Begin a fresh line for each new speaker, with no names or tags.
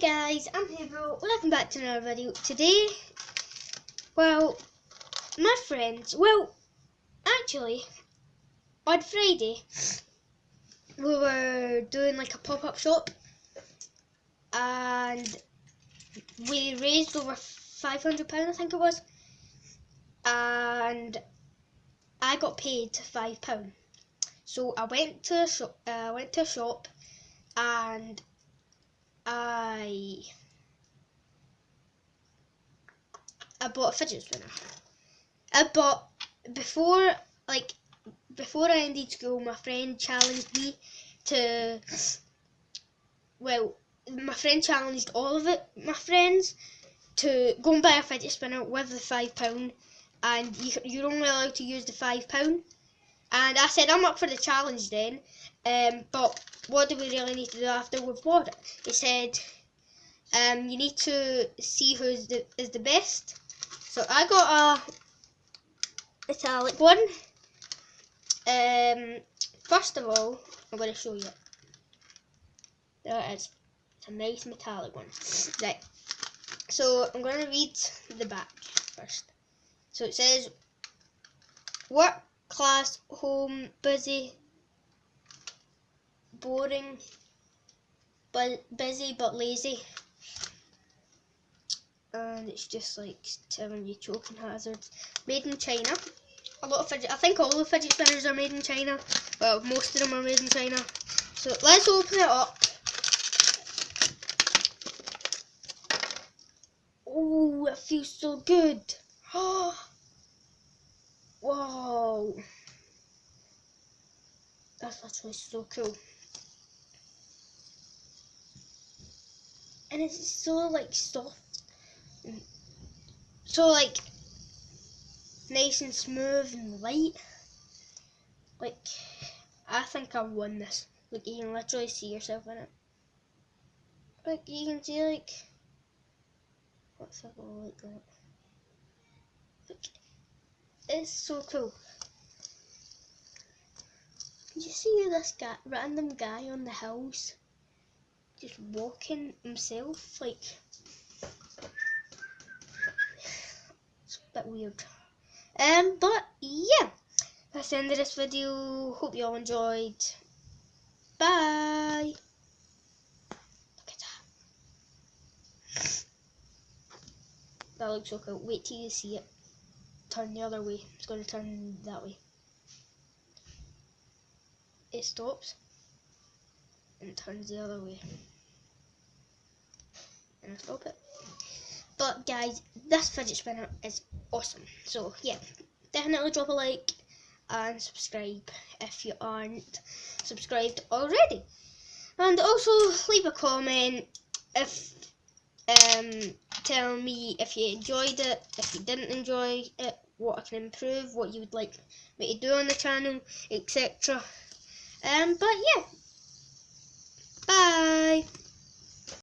guys, I'm Hazel. Welcome back to another video. Today, well, my friends, actually, on Friday, we were doing like a pop-up shop and we raised over £500, I think it was, and I got paid £5. So I went to a shop, and I bought a fidget spinner. Before I ended school, my friend challenged me to, my friend challenged all of my friends to go and buy a fidget spinner with the £5, and you're only allowed to use the £5. And I said, I'm up for the challenge then, but what do we really need to do after we've bought it? He said, you need to see who is the best. So I got a metallic one. First of all, I'm going to show you. There it is. It's a nice metallic one. Right. So I'm going to read the back first. So it says, work, class, home, busy, boring, busy but lazy. And it's just like telling you choking hazards. Made in China. I think all the fidget spinners are made in China. Well, most of them are made in China. So let's open it up. Oh, it feels so good. Wow. That's actually so cool. And it's so like soft. So like nice and smooth and light. Like, I think I won this. Like, you can literally see yourself in it. Like, you can see like, what's that all like that? Like, it's so cool. You see this random guy on the hills just walking himself, like, it's a bit weird. But yeah, that's the end of this video. Hope you all enjoyed. Bye. Look at that. That looks so cool. Wait till you see it. Turn the other way. It's going to turn that way. It stops and turns the other way. And I stop it. But guys, this fidget spinner is awesome. So yeah, definitely drop a like and subscribe if you aren't subscribed already. And also leave a comment if telling me if you enjoyed it, if you didn't enjoy it, what I can improve, what you would like me to do on the channel, etc. But yeah, bye.